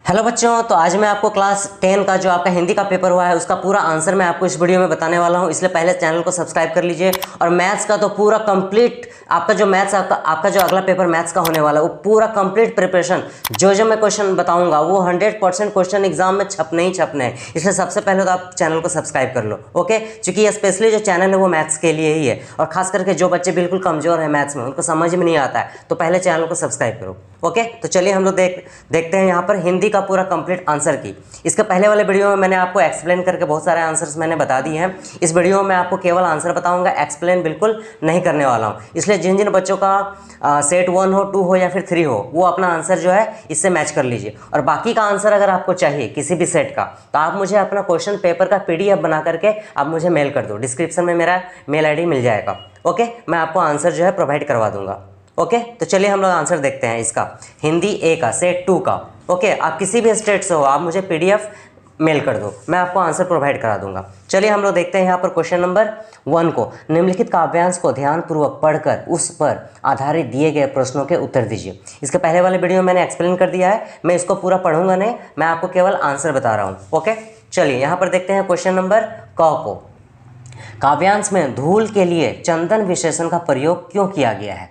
Hello बच्चों, तो आज मैं आपको क्लास 10 का जो आपका हिंदी का पेपर हुआ है उसका पूरा आंसर मैं आपको इस वीडियो में बताने वाला हूं। इसलिए पहले चैनल को सब्सक्राइब कर लीजिए। और मैथ्स का तो पूरा कंप्लीट आपका जो मैथ्स आपका जो अगला पेपर मैथ्स का होने वाला है वो पूरा कंप्लीट प्रिपरेशन जो मैं क्वेश्चन बताऊंगा वो 100% क्वेश्चन एग्जाम में छपने ही छपने हैं। इसलिए सबसे पहले तो आप चैनल को सब्सक्राइब कर लो, ओके। क्योंकि ये स्पेशली जो चैनल है वो मैथ्स के लिए ही है, और खास करके जो बच्चे बिल्कुल कमजोर है मैथ्स में, उनको समझ में नहीं आता है, तो पहले चैनल को सब्सक्राइब करो, ओके। तो चलिए हम लोग देखते हैं यहाँ पर हिंदी का पूरा कंप्लीट आंसर की। इसके पहले वाले वीडियो में मैंने आपको एक्सप्लेन करके बहुत सारे आंसर्स मैंने बता दिए हैं। इस वीडियो में मैं आपको केवल आंसर बताऊंगा, एक्सप्लेन बिल्कुल नहीं करने वाला हूँ। इसलिए जिन जिन बच्चों का सेट 1 हो, 2 हो या फिर 3 हो, वो अपना आंसर जो है इससे मैच कर लीजिए। और बाकी का आंसर अगर आपको चाहिए किसी भी सेट का, तो आप मुझे अपना क्वेश्चन पेपर का PDF बना करके आप मुझे मेल कर दो। डिस्क्रिप्शन में मेरा मेल ID मिल जाएगा, ओके। मैं आपको आंसर जो है प्रोवाइड करवा दूंगा, ओके। तो चलिए हम लोग आंसर देखते हैं इसका हिंदी A का सेट 2 का, ओके। आप किसी भी स्टेट से हो, आप मुझे PDF मेल कर दो, मैं आपको आंसर प्रोवाइड करा दूंगा। चलिए हम लोग देखते हैं यहाँ पर क्वेश्चन नंबर 1 को। निम्नलिखित काव्यांश को ध्यानपूर्वक पढ़कर उस पर आधारित दिए गए प्रश्नों के उत्तर दीजिए। इसके पहले वाले वीडियो में मैंने एक्सप्लेन कर दिया है, मैं इसको पूरा पढ़ूंगा नहीं, मैं आपको केवल आंसर बता रहा हूँ, ओके। चलिए यहाँ पर देखते हैं क्वेश्चन नंबर क को। काव्यांश में धूल के लिए चंदन विशेषण का प्रयोग क्यों किया गया है?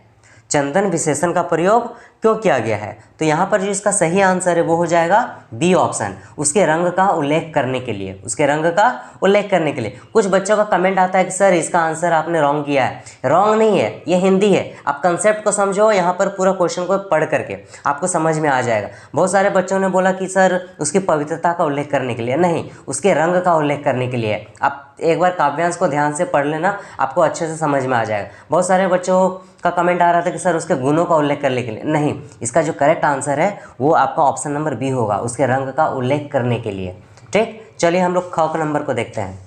चंदन विशेषण का प्रयोग क्यों किया गया है? तो यहाँ पर जो इसका सही आंसर है वो हो जाएगा बी ऑप्शन, उसके रंग का उल्लेख करने के लिए, उसके रंग का उल्लेख करने के लिए। कुछ बच्चों का कमेंट आता है कि सर इसका आंसर आपने रॉन्ग किया है। रॉन्ग नहीं है, ये हिंदी है। आप कंसेप्ट को समझो, यहाँ पर पूरा क्वेश्चन को पढ़ करके आपको समझ में आ जाएगा। बहुत सारे बच्चों ने बोला कि सर उसकी पवित्रता का उल्लेख करने के लिए, नहीं, उसके रंग का उल्लेख करने के लिए। आप एक बार काव्यांश को ध्यान से पढ़ लेना, आपको अच्छे से समझ में आ जाएगा। बहुत सारे बच्चों का कमेंट आ रहा था कि सर उसके गुणों का उल्लेख करने के लिए, नहीं, इसका जो करेक्ट आंसर है वो आपका ऑप्शन नंबर बी होगा, उसके रंग का उल्लेख करने के लिए, ठीक। चलिए हम लोग ख नंबर को देखते हैं।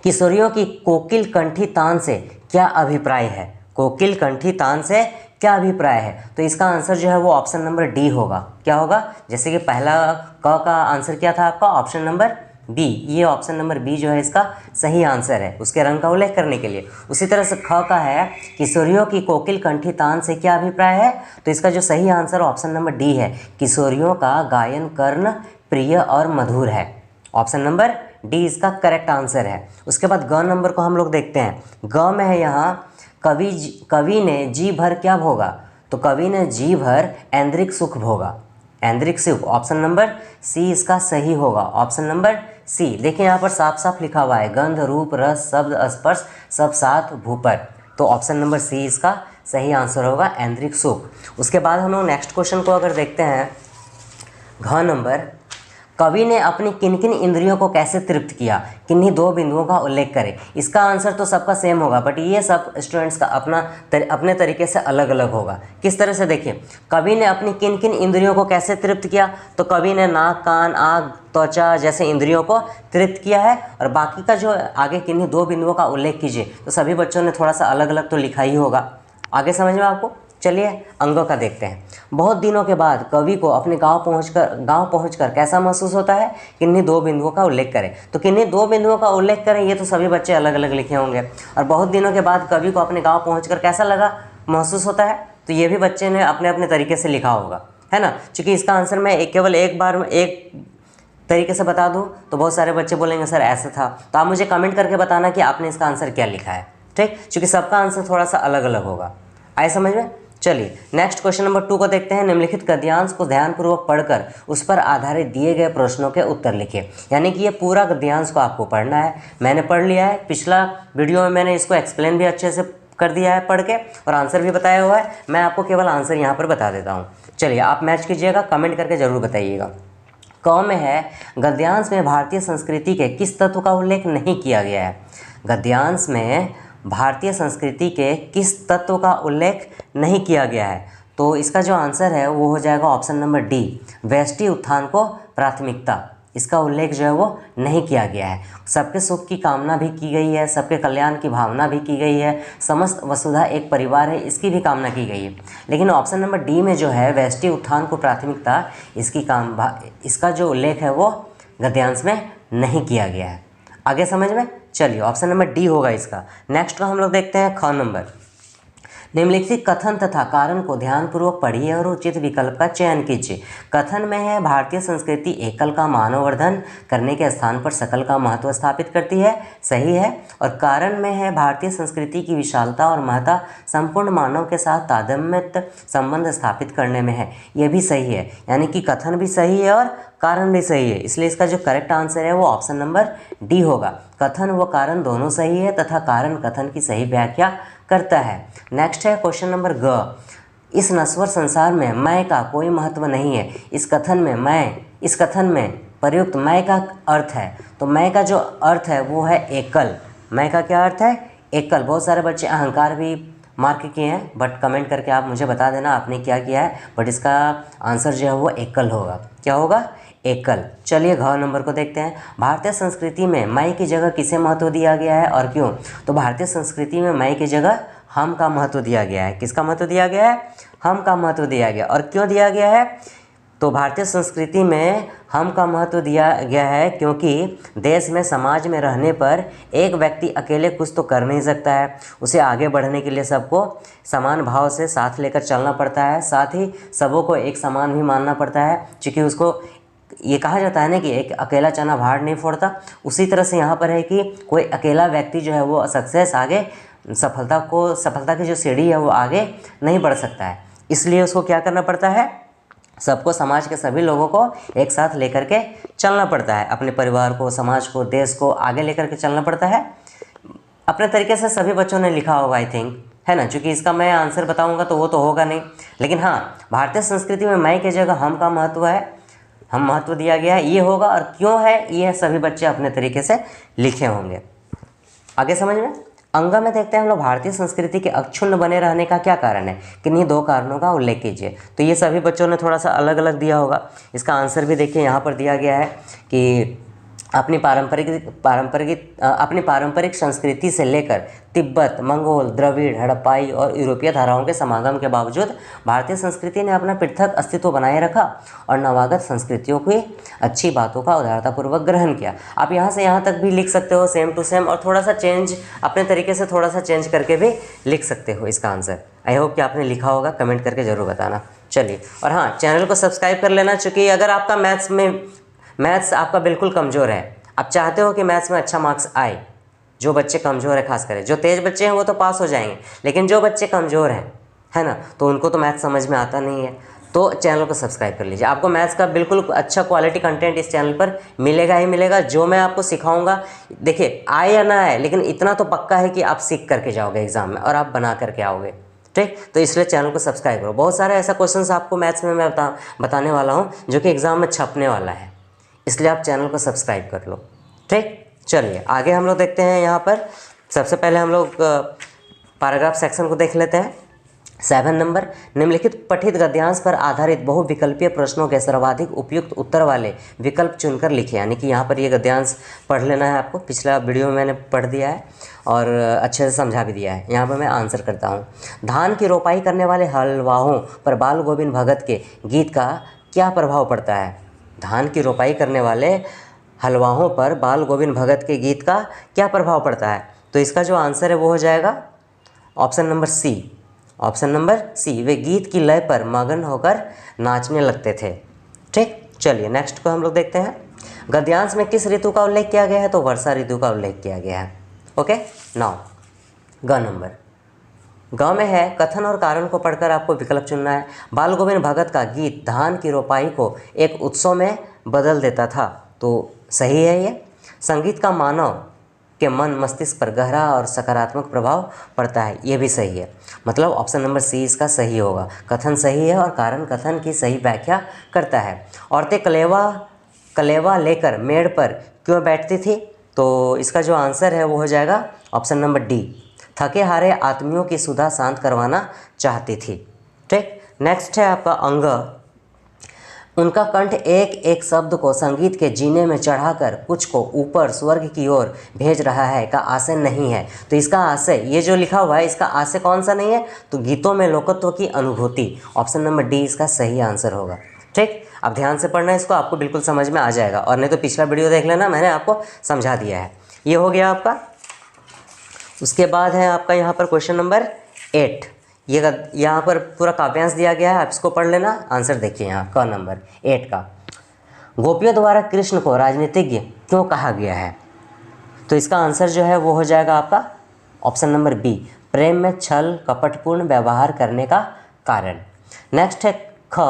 किशोरियों की कोकिल कंठी तान से क्या अभिप्राय है? कोकिल कंठी तान से क्या अभिप्राय है? तो इसका आंसर जो है वो ऑप्शन नंबर डी होगा। क्या होगा? जैसे कि पहला क का आंसर क्या था आपका, ऑप्शन नंबर बी, ये ऑप्शन नंबर बी जो है इसका सही आंसर है, उसके रंग का उल्लेख करने के लिए। उसी तरह से ख का है, किशोरियों की कोकिल कंठी तान से क्या अभिप्राय है? तो इसका जो सही आंसर ऑप्शन नंबर डी है, किशोरियों का गायन कर्ण प्रिय और मधुर है। ऑप्शन नंबर डी इसका करेक्ट आंसर है। उसके बाद ग नंबर को हम लोग देखते हैं। ग में है यहाँ, कवि ने जी भर क्या भोगा? तो कवि ने जी भर ऐन्द्रिक सुख भोगा। ऐन्द्रिक सुख, ऑप्शन नंबर सी इसका सही होगा, ऑप्शन नंबर सी। देखिए यहाँ पर साफ साफ लिखा हुआ है, गंध रूप रस शब्द स्पर्श सब साथ भूपर, तो ऑप्शन नंबर सी इसका सही आंसर होगा, ऐन्द्रिक सुख। उसके बाद हम लोग नेक्स्ट क्वेश्चन को अगर देखते हैं, घ नंबर, कवि ने अपनी किन किन इंद्रियों को कैसे तृप्त किया? किन्हीं 2 बिंदुओं का उल्लेख करें। इसका आंसर तो सबका सेम होगा, बट ये सब स्टूडेंट्स का अपने तरीके से अलग अलग होगा। किस तरह से? देखिए, कवि ने अपनी किन किन इंद्रियों को कैसे तृप्त किया? तो कवि ने नाक कान आँख त्वचा जैसे इंद्रियों को तृप्त किया है। और बाकी का जो आगे किन्हीं 2 बिंदुओं का उल्लेख कीजिए, तो सभी बच्चों ने थोड़ा सा अलग अलग तो लिखा ही होगा। आगे समझ में आपको? चलिए अंगों का देखते हैं। बहुत दिनों के बाद कवि को अपने गांव पहुंचकर कैसा महसूस होता है? किन्हीं 2 बिंदुओं का उल्लेख करें। तो किन्हीं 2 बिंदुओं का उल्लेख करें, ये तो सभी बच्चे अलग अलग लिखे होंगे। और बहुत दिनों के बाद कवि को अपने गांव पहुंचकर कैसा लगा महसूस होता है, तो ये भी बच्चे ने अपने अपने तरीके से लिखा होगा, है ना। क्योंकि इसका आंसर मैं केवल एक बार में एक तरीके से बता दूँ तो बहुत सारे बच्चे बोलेंगे सर ऐसा था। तो आप मुझे कमेंट करके बताना कि आपने इसका आंसर क्या लिखा है, ठीक। क्योंकि सबका आंसर थोड़ा सा अलग अलग होगा। आए समझ में? चलिए नेक्स्ट क्वेश्चन नंबर 2 को देखते हैं। निम्नलिखित गद्यांश को ध्यानपूर्वक पढ़कर उस पर आधारित दिए गए प्रश्नों के उत्तर लिखिए। यानी कि ये पूरा गद्यांश को आपको पढ़ना है। मैंने पढ़ लिया है, पिछला वीडियो में मैंने इसको एक्सप्लेन भी अच्छे से कर दिया है पढ़ के, और आंसर भी बताया हुआ है। मैं आपको केवल आंसर यहाँ पर बता देता हूँ। चलिए आप मैच कीजिएगा, कमेंट करके ज़रूर बताइएगा। क में है, गद्यांश में भारतीय संस्कृति के किस तत्व का उल्लेख नहीं किया गया है? गद्यांश में भारतीय संस्कृति के किस तत्व का उल्लेख नहीं किया गया है? तो इसका जो आंसर है वो हो जाएगा ऑप्शन नंबर डी, व्यष्टि उत्थान को प्राथमिकता। इसका उल्लेख जो है वो नहीं किया गया है। सबके सुख की कामना भी की गई है, सबके कल्याण की भावना भी की गई है, समस्त वसुधा एक परिवार है, इसकी भी कामना की गई है। लेकिन ऑप्शन नंबर डी में जो है व्यष्टि उत्थान को प्राथमिकता, इसका जो उल्लेख है वो गद्यांश में नहीं किया गया है। आगे समझ में? चलिए ऑप्शन नंबर डी होगा इसका। नेक्स्ट का हम लोग देखते हैं ख नंबर। निम्नलिखित कथन तथा कारण को ध्यानपूर्वक पढ़िए और उचित विकल्प का चयन कीजिए। कथन में है भारतीय संस्कृति एकल का मानववर्धन करने के स्थान पर सकल का महत्व स्थापित करती है, सही है। और कारण में है भारतीय संस्कृति की विशालता और महत्ता संपूर्ण मानव के साथ तादात्म्य संबंध स्थापित करने में है, यह भी सही है। यानी कि कथन भी सही है और कारण भी सही है, इसलिए इसका जो करेक्ट आंसर है वो ऑप्शन नंबर डी होगा। कथन व कारण दोनों सही है तथा कारण कथन की सही व्याख्या करता है। नेक्स्ट है क्वेश्चन नंबर ग। इस नश्वर संसार में मैं का कोई महत्व नहीं है। इस कथन में प्रयुक्त मैं का अर्थ है, तो मैं का जो अर्थ है वो है एकल। मैं का क्या अर्थ है? एकल। बहुत सारे बच्चे अहंकार भी मार्क किए हैं, बट कमेंट करके आप मुझे बता देना आपने क्या किया है। बट इसका आंसर जो है वो एकल होगा। क्या होगा? एकल। चलिए घ नंबर को देखते हैं। भारतीय संस्कृति में मैं की जगह किसे महत्व दिया गया है और क्यों? तो भारतीय संस्कृति में मैं की जगह हम का महत्व दिया गया है। किसका महत्व दिया गया है? हम का महत्व दिया गया। और क्यों दिया गया है? तो भारतीय संस्कृति में हम का महत्व दिया गया है क्योंकि देश में, समाज में रहने पर एक व्यक्ति अकेले कुछ तो कर नहीं सकता है। उसे आगे बढ़ने के लिए सबको समान भाव से साथ लेकर चलना पड़ता है, साथ ही सबों को एक समान भी मानना पड़ता है, क्योंकि उसको ये कहा जाता है ना कि एक अकेला चना भाड़ नहीं फोड़ता। उसी तरह से यहाँ पर है कि कोई अकेला व्यक्ति जो है वो सक्सेस आगे सफलता की जो सीढ़ी है वो आगे नहीं बढ़ सकता है। इसलिए उसको क्या करना पड़ता है? सबको, समाज के सभी लोगों को एक साथ लेकर के चलना पड़ता है। अपने परिवार को, समाज को, देश को आगे लेकर के चलना पड़ता है। अपने तरीके से सभी बच्चों ने लिखा होगा आई थिंक, है ना। क्योंकि इसका मैं आंसर बताऊंगा तो वो तो होगा नहीं, लेकिन हाँ, भारतीय संस्कृति में मैं की जगह हम का महत्व है, हम महत्व दिया गया है, ये होगा। और क्यों है ये सभी बच्चे अपने तरीके से लिखे होंगे। आगे समझ में। अंग में देखते हैं हम लोग, भारतीय संस्कृति के अक्षुण्ण बने रहने का क्या कारण है? किन्हीं दो कारणों का उल्लेख कीजिए। तो ये सभी बच्चों ने थोड़ा सा अलग अलग दिया होगा। इसका आंसर भी देखिए यहाँ पर दिया गया है कि अपनी पारंपरिक संस्कृति से लेकर तिब्बत, मंगोल, द्रविड़, हड़प्पाई और यूरोपीय धाराओं के समागम के बावजूद भारतीय संस्कृति ने अपना पृथक अस्तित्व बनाए रखा और नवागत संस्कृतियों की अच्छी बातों का उदारतापूर्वक ग्रहण किया। आप यहाँ से यहाँ तक भी लिख सकते हो सेम टू सेम, और थोड़ा सा चेंज अपने तरीके से थोड़ा सा चेंज करके भी लिख सकते हो इसका आंसर। आई होप कि आपने लिखा होगा, कमेंट करके ज़रूर बताना। चलिए, और हाँ, चैनल को सब्सक्राइब कर लेना, चूँकि अगर आपका मैथ्स आपका बिल्कुल कमज़ोर है, आप चाहते हो कि मैथ्स में अच्छा मार्क्स आए, जो बच्चे कमज़ोर है खास करके, जो तेज़ बच्चे हैं वो तो पास हो जाएंगे, लेकिन जो बच्चे कमज़ोर हैं, है ना, तो उनको तो मैथ्स समझ में आता नहीं है, तो चैनल को सब्सक्राइब कर लीजिए। आपको मैथ्स का बिल्कुल अच्छा क्वालिटी कंटेंट इस चैनल पर मिलेगा ही मिलेगा। जो मैं आपको सिखाऊंगा, देखिए आए या ना आए, लेकिन इतना तो पक्का है कि आप सीख करके जाओगे एग्ज़ाम में और आप बना करके आओगे, ठीक। तो इसलिए चैनल को सब्सक्राइब करो। बहुत सारे ऐसा क्वेश्चंस आपको मैथ्स में मैं बताने वाला हूँ जो कि एग्ज़ाम में छपने वाला है, इसलिए आप चैनल को सब्सक्राइब कर लो, ठीक। चलिए आगे हम लोग देखते हैं। यहाँ पर सबसे पहले हम लोग पैराग्राफ सेक्शन को देख लेते हैं। 7 नंबर, निम्नलिखित पठित गद्यांश पर आधारित बहुविकल्पीय प्रश्नों के सर्वाधिक उपयुक्त उत्तर वाले विकल्प चुनकर लिखें। यानी कि यहाँ पर ये गद्यांश पढ़ लेना है आपको। पिछला वीडियो में मैंने पढ़ दिया है और अच्छे से समझा भी दिया है। यहाँ पर मैं आंसर करता हूँ। धान की रोपाई करने वाले हलवाहों पर बाल गोविंद भगत के गीत का क्या प्रभाव पड़ता है? धान की रोपाई करने वाले हलवाहों पर बाल गोविंद भगत के गीत का क्या प्रभाव पड़ता है? तो इसका जो आंसर है वो हो जाएगा option number C. Option number C, वे गीत की लय पर मगन होकर नाचने लगते थे, ठीक। चलिए नेक्स्ट को हम लोग देखते हैं। गद्यांश में किस ऋतु का उल्लेख किया गया है? तो वर्षा ऋतु का उल्लेख किया गया है। ओके, नाउ ग नंबर, ग में है कथन और कारण को पढ़कर आपको विकल्प चुनना है। बाल गोविंद भगत का गीत धान की रोपाई को एक उत्सव में बदल देता था, तो सही है ये। संगीत का मानव के मन मस्तिष्क पर गहरा और सकारात्मक प्रभाव पड़ता है, ये भी सही है। मतलब ऑप्शन नंबर सी इसका सही होगा। कथन सही है और कारण कथन की सही व्याख्या करता है। औरतें कलेवा लेकर मेड़ पर क्यों बैठती थी? तो इसका जो आंसर है वो हो जाएगा ऑप्शन नंबर डी। थके हारे आदमियों की सुधा शांत करवाना चाहती थी, ठीक। नेक्स्ट है आपका अंग। उनका कंठ एक एक शब्द को संगीत के जीने में चढ़ाकर कुछ को ऊपर स्वर्ग की ओर भेज रहा है का आशय नहीं है। तो इसका आशय, ये जो लिखा हुआ है, इसका आशय कौन सा नहीं है? तो गीतों में लोकत्व की अनुभूति। ऑप्शन नंबर डी इसका सही आंसर होगा, ठीक। अब ध्यान से पढ़ना इसको, आपको बिल्कुल समझ में आ जाएगा। और नहीं तो पिछला वीडियो देख लेना, मैंने आपको समझा दिया है। ये हो गया आपका। उसके बाद है आपका यहाँ पर क्वेश्चन नंबर 8। यहाँ पर पूरा काव्यांश दिया गया है, आप इसको पढ़ लेना। आंसर देखिए यहाँ क नंबर 8 का, गोपियों द्वारा कृष्ण को राजनीतिज्ञ क्यों कहा गया है? तो इसका आंसर जो है वो हो जाएगा आपका ऑप्शन नंबर बी, प्रेम में छल कपटपूर्ण व्यवहार करने का कारण। नेक्स्ट है ख,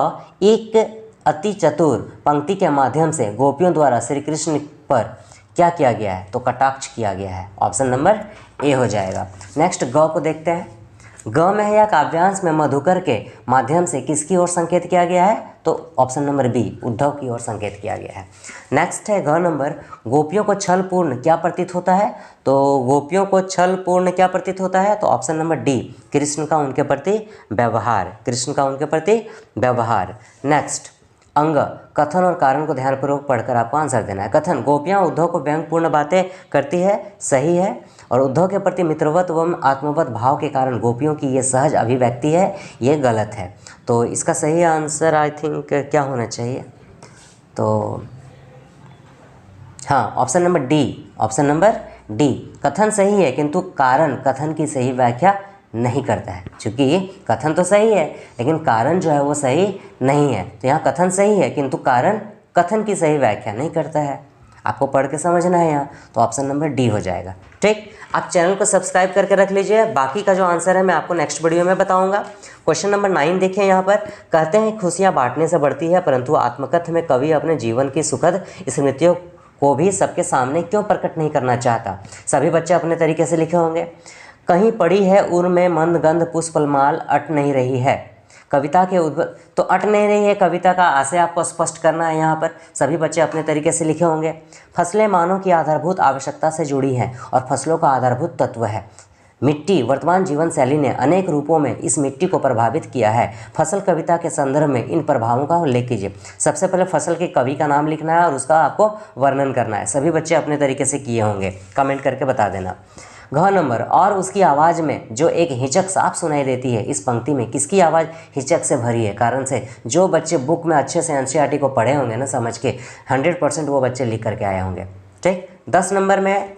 एक अति चतुर पंक्ति के माध्यम से गोपियों द्वारा श्री कृष्ण पर क्या किया गया है? तो कटाक्ष किया गया है, ऑप्शन नंबर ए हो जाएगा। नेक्स्ट ग को देखते हैं। ग में है या काव्यांश में मधुकर के माध्यम से किसकी ओर संकेत किया गया है? तो ऑप्शन नंबर बी, उद्धव की ओर संकेत किया गया है। नेक्स्ट है घ नंबर, गोपियों को छल पूर्ण क्या प्रतीत होता है? तो गोपियों को छल पूर्ण क्या प्रतीत होता है? तो ऑप्शन नंबर डी, कृष्ण का उनके प्रति व्यवहार, कृष्ण का उनके प्रति व्यवहार। नेक्स्ट अंग, कथन और कारण को ध्यानपूर्वक पढ़कर आपको आंसर देना है। कथन, गोपियाँ उद्धव को व्यंग्यपूर्ण बातें करती है, सही है। और उद्धव के प्रति मित्रवत एवं आत्मवत भाव के कारण गोपियों की ये सहज अभिव्यक्ति है, ये गलत है। तो इसका सही आंसर आई थिंक क्या होना चाहिए? तो हाँ, option number D, option number D, कथन सही है किंतु कारण कथन की सही व्याख्या नहीं करता है। चूँकि कथन तो सही है लेकिन कारण जो है वो सही नहीं है। तो यहाँ कथन सही है किंतु कारण कथन की सही व्याख्या नहीं करता है। आपको पढ़ के समझना है यहाँ, तो ऑप्शन नंबर डी हो जाएगा। ठीक, आप चैनल को सब्सक्राइब करके रख लीजिए। बाकी का जो आंसर है मैं आपको नेक्स्ट वीडियो में बताऊंगा। क्वेश्चन नंबर 9 देखिए यहाँ पर, कहते हैं खुशियाँ बांटने से बढ़ती है, परंतु आत्मकथन में कवि अपने जीवन की सुखद स्मृतियों को भी सबके सामने क्यों प्रकट नहीं करना चाहता? सभी बच्चे अपने तरीके से लिखे होंगे। कहीं पड़ी है उर में मंद गंध पुष्पमाल अट नहीं रही है, कविता के तो अट नहीं रही है कविता का आशय आपको स्पष्ट करना है। यहाँ पर सभी बच्चे अपने तरीके से लिखे होंगे। फसलें मानव की आधारभूत आवश्यकता से जुड़ी हैं और फसलों का आधारभूत तत्व है। मिट्टी, वर्तमान जीवन शैली ने अनेक रूपों में इस मिट्टी को प्रभावित किया है। फसल कविता के संदर्भ में इन प्रभावों का उल्लेख कीजिए। सबसे पहले फसल के कवि का नाम लिखना है और उसका आपको वर्णन करना है। सभी बच्चे अपने तरीके से किए होंगे, कमेंट करके बता देना। घ नंबर, और उसकी आवाज़ में जो एक हिचक साफ सुनाई देती है, इस पंक्ति में किसकी आवाज़ हिचक से भरी है? कारण से जो बच्चे बुक में अच्छे से एनसीईआरटी को पढ़े होंगे ना समझ के, 100% वो बच्चे लिख करके आए होंगे। ठीक, 10 नंबर में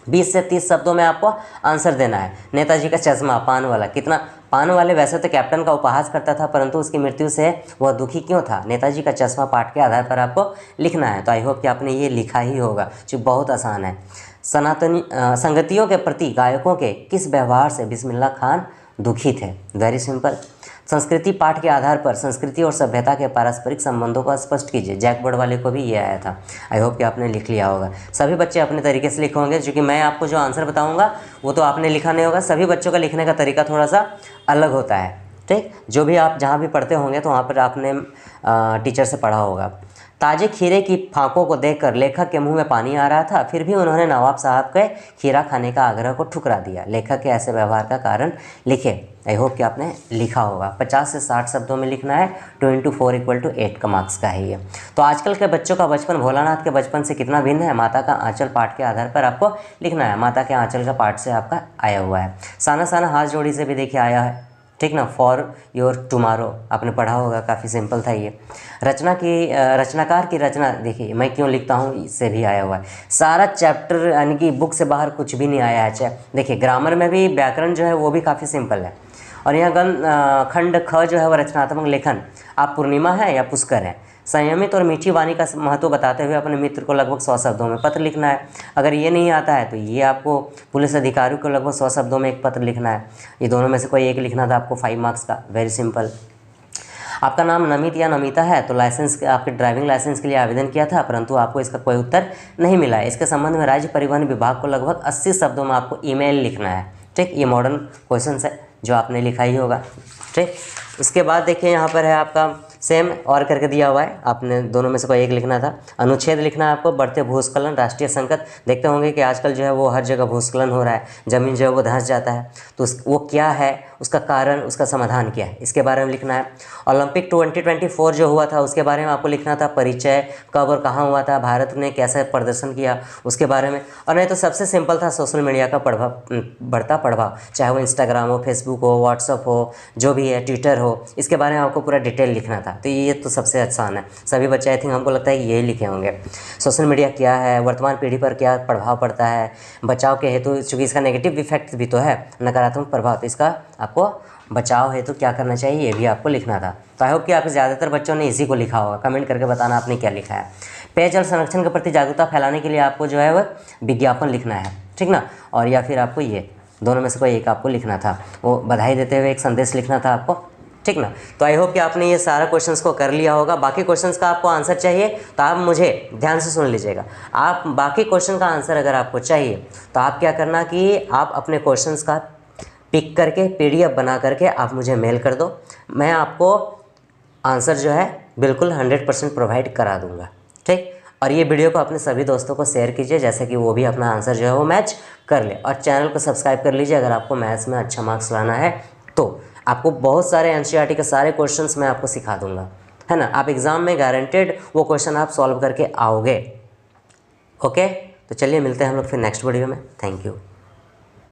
20 से 30 शब्दों में आपको आंसर देना है। नेताजी का चश्मा, पान वाला, कितना पान वाले वैसे तो कैप्टन का उपहास करता था, परंतु उसकी मृत्यु से वह दुखी क्यों था? नेताजी का चश्मा पाठ के आधार पर आपको लिखना है। तो आई होप कि आपने ये लिखा ही होगा, जो बहुत आसान है। सनातनी संगतियों के प्रति गायकों के किस व्यवहार से बिस्मिल्लाह खान दुखी थे? Very simple. संस्कृति पाठ के आधार पर संस्कृति और सभ्यता के पारस्परिक संबंधों को स्पष्ट कीजिए। जैक बोर्ड वाले को भी ये आया था। आई होप कि आपने लिख लिया होगा। सभी बच्चे अपने तरीके से लिखे होंगे, क्योंकि मैं आपको जो आंसर बताऊंगा वो तो आपने लिखा नहीं होगा। सभी बच्चों का लिखने का तरीका थोड़ा सा अलग होता है। ठीक, जो भी आप जहाँ भी पढ़ते होंगे तो वहाँ पर आपने टीचर से पढ़ा होगा। ताजे खीरे की फांकों को देखकर लेखक के मुंह में पानी आ रहा था, फिर भी उन्होंने नवाब साहब के खीरा खाने का आग्रह को ठुकरा दिया। लेखक के ऐसे व्यवहार का कारण लिखे। आई होप कि आपने लिखा होगा। 50 से 60 शब्दों में लिखना है। 2 × 4 = 8 का मार्क्स का है ये। तो आजकल के बच्चों का बचपन भोलानाथ के बचपन से कितना भिन्न है? माता का आंचल पाठ के आधार पर आपको लिखना है। माता के आंचल का पाठ से आपका आया हुआ है। साना साना हाथ जोड़ी से भी देखिए आया है। ठीक ना, फॉर योर टुमारो आपने पढ़ा होगा, काफ़ी सिंपल था ये। रचनाकार की रचना देखिए, मैं क्यों लिखता हूँ, इससे भी आया हुआ है। सारा चैप्टर यानी कि बुक से बाहर कुछ भी नहीं आया है। देखिए ग्रामर में भी व्याकरण जो है वो भी काफ़ी सिंपल है। और यहाँ खंड ख जो है वह रचनात्मक लेखन। आप पूर्णिमा है या पुष्कर है? संयमित और मीठी वाणी का महत्व बताते हुए अपने मित्र को लगभग 100 शब्दों में पत्र लिखना है। अगर ये नहीं आता है तो ये आपको पुलिस अधिकारी को लगभग 100 शब्दों में एक पत्र लिखना है। ये दोनों में से कोई एक लिखना था आपको 5 मार्क्स का। Very simple. आपका नाम नमित या नमिता है तो लाइसेंस, आपके ड्राइविंग लाइसेंस के लिए आवेदन किया था, परंतु आपको इसका कोई उत्तर नहीं मिला है। इसके संबंध में राज्य परिवहन विभाग को लगभग 80 शब्दों में आपको ईमेल लिखना है। ठीक, ये मॉडर्न क्वेश्चन है जो आपने लिखा ही होगा। ठीक, इसके बाद देखिए यहाँ पर है आपका सेम और करके दिया हुआ है। आपने दोनों में से कोई एक लिखना था। अनुच्छेद लिखना है आपको। बढ़ते भूस्खलन, राष्ट्रीय संकट। देखते होंगे कि आजकल जो है वो हर जगह भूस्खलन हो रहा है, ज़मीन जो है वो धंस जाता है। तो वो क्या है, उसका कारण, उसका समाधान क्या है, इसके बारे में लिखना है। ओलंपिक 2024 जो हुआ था उसके बारे में आपको लिखना था। परिचय, कब और कहाँ हुआ था, भारत ने कैसा प्रदर्शन किया, उसके बारे में। और नहीं तो सबसे सिंपल था सोशल मीडिया का बढ़ता प्रभाव, चाहे वो इंस्टाग्राम हो, फेसबुक हो, व्हाट्सअप हो, जो भी है, ट्विटर हो, इसके बारे में आपको पूरा डिटेल लिखना था। तो ये तो सबसे आसान है। सभी बच्चे आई थिंक हमको लगता है कि यही लिखे होंगे। सोशल मीडिया क्या है, वर्तमान पीढ़ी पर क्या प्रभाव पड़ता है, बचाव के हेतु, चूँकि इसका नेगेटिव इफेक्ट भी तो है, नकारात्मक प्रभाव, तो इसका आपको बचाव है तो क्या करना चाहिए ये भी आपको लिखना था। तो आई होप कि आप ज़्यादातर बच्चों ने इसी को लिखा होगा। कमेंट करके बताना आपने क्या लिखा है। पेयजल संरक्षण के प्रति जागरूकता फैलाने के लिए आपको जो है वह विज्ञापन लिखना है, ठीक ना, और या फिर आपको ये दोनों में से कोई एक आपको लिखना था, वो बधाई देते हुए एक संदेश लिखना था आपको, ठीक ना। तो आई होप कि आपने ये सारा क्वेश्चंस को कर लिया होगा। बाकी क्वेश्चंस का आपको आंसर चाहिए तो आप मुझे ध्यान से सुन लीजिएगा। आप बाकी क्वेश्चन का आंसर अगर आपको चाहिए तो आप क्या करना कि आप अपने क्वेश्चंस का पिक करके PDF बना करके आप मुझे मेल कर दो। मैं आपको आंसर जो है बिल्कुल 100% प्रोवाइड करा दूंगा, ठीक। और ये वीडियो को अपने सभी दोस्तों को शेयर कीजिए जैसे कि वो भी अपना आंसर जो है वो मैच कर ले। और चैनल को सब्सक्राइब कर लीजिए अगर आपको मैथ्स में अच्छा मार्क्स लाना है तो। आपको बहुत सारे NCERT के सारे क्वेश्चंस मैं आपको सिखा दूंगा, है ना। आप एग्ज़ाम में गारंटेड वो क्वेश्चन आप सॉल्व करके आओगे। ओके, तो चलिए मिलते हैं हम लोग फिर नेक्स्ट वीडियो में। Thank you.